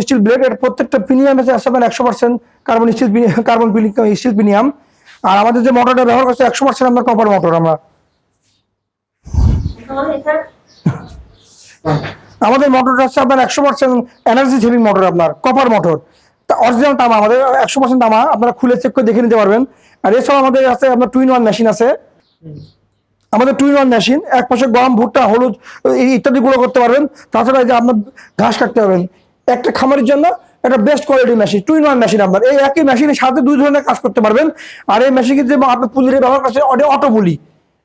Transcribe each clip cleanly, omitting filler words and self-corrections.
Still blade, এর প্রত্যেকটা premium আছে আপনার 100% কার্বন স্টিল প্রিমিয়াম। আর আমাদের যে মোটরটা ব্যবহার করছে 100% আপনার কপার মোটর। আমরা আমাদের মোটরটা হচ্ছে আপনার 100% এনার্জি সেভিং মোটর, আপনার কপার মোটর। অরিজিনাল তামা, আমাদের 100% তামা, আপনারা খুলে চেক করে দেখে নিতে পারবেন। আর এছাড়াও আমাদের আছে আপনার 2-in-1 মেশিন আছে। আমাদের 2-in-1 মেশিন, এক পাশে গম, ভুট্টা, হলুদ ইত্যাদি গুলো করতে পারবেন। তাছাড়া এই যে আপনার ঘাস কাটতে পারবেন, একটা খামারের জন্য একটা best quality machine 2-in-1 machine. আপনার এই একই মেশিনের সাথে দুই ধরনের কাজ করতে পারবেন। আর এই মেশিনের যে আপনার পুলির ব্যবহার করছে অটো পুলি,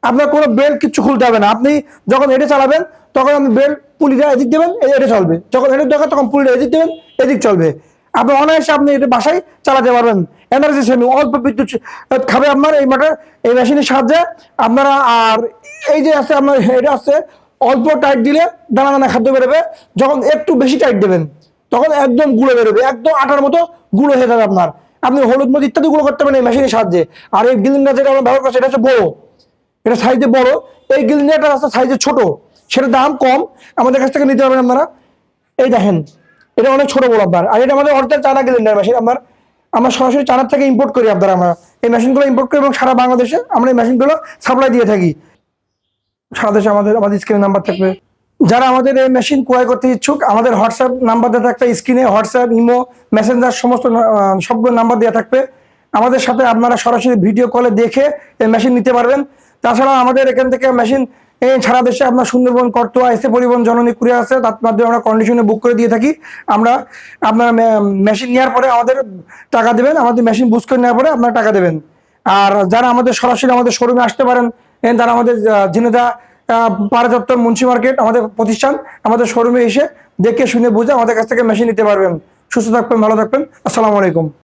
আপনার কোনো বেল্ট কিছু খুলতে হবে না। আপনি যখন এটা চালাবেন তখন আপনি বেল্ট পুলিটা এদিক দেবেন, এটা চলবে। যখন এদিক দরকার তখন পুলিটা এদিক দেবেন, এদিক চলবে। আপনি অনায়াসে আপনি এটা বাসায় চালাতে পারবেন। এনার্জি সেভিং, অল্প বিদ্যুৎ খাবে আপনার এই মোটর, এই মেশিনের সাহায্যে আপনারা। আর এই যে আছে আপনার, এটা আছে অল্প টাইট দিলে দানা দানা খাদ্য বেরোবে। যখন একটু বেশি টাইট দেবেন তখন একদম গুঁড়ো বেরোবে, একদম আটার মতো গুঁড়ো হয়ে যাবে আপনার। আপনি হলুদ মরিচ ইত্যাদি গুঁড়ো করতে পারেন এই মেশিনের সাহায্যে। আর এই গ্রিন্ডার যেটা আমরা ব্যবহার করছি এটা হচ্ছে বড়, এটা সাইজে বড়। এই গ্রিন্ডারটা আছে সাইজে ছোট, সেটার দাম কম, আমাদের কাছ থেকে নিতে পারবেন আপনারা। এই দেখেন, এটা অনেক ছোট বড় আপনার। আর এটা আমাদের অরিজিনাল চায়না গ্রিন্ডার মেশিন। আমরা সরাসরি চায়না থেকে ইম্পোর্ট করি। আপনারা আমরা এই মেশিনগুলো ইম্পোর্ট করি এবং সারা বাংলাদেশে আমরা এই মেশিনগুলো সাপ্লাই দিয়ে থাকি। সারা দেশে আমাদের স্ক্রিনে নাম্বার থাকবে। যারা আমাদের এই মেশিন ক্রয় করতে ইচ্ছুক, আমাদের হোয়াটসঅ্যাপ নাম্বার দেওয়া থাকবে স্ক্রিনে। হোয়াটসঅ্যাপ, ইমো, মেসেঞ্জার সমস্ত সবগুলো নাম্বার দেওয়া থাকবে। আমাদের সাথে আপনারা সরাসরি ভিডিও কলে দেখে এই মেশিন নিতে পারবেন। তাছাড়া আমাদের এখান থেকে মেশিন সারা দেশে আপনার সুন্দরবন, করতোয়া, এসে পরিবহন, জননী কুরিয়ার আছে, তার মাধ্যমে আমরা কন্ডিশনে বুক করে দিয়ে থাকি। আমরা আপনার মেশিন নেওয়ার পরে আমাদের টাকা দেবেন, আমাদের মেশিন বুক করে নেওয়ার পরে আপনারা টাকা দেবেন। আর যারা আমাদের সরাসরি আমাদের শোরুমে আসতে পারেন, তারা আমাদের ঝিনেদা পাড়া চত্বর মুন্সি মার্কেট আমাদের প্রতিষ্ঠান, আমাদের শোরুমে এসে দেখে শুনে বুঝে আমাদের কাছ থেকে মেশিন নিতে পারবেন। সুস্থ থাকবেন, ভালো থাকবেন। আসসালামু আলাইকুম।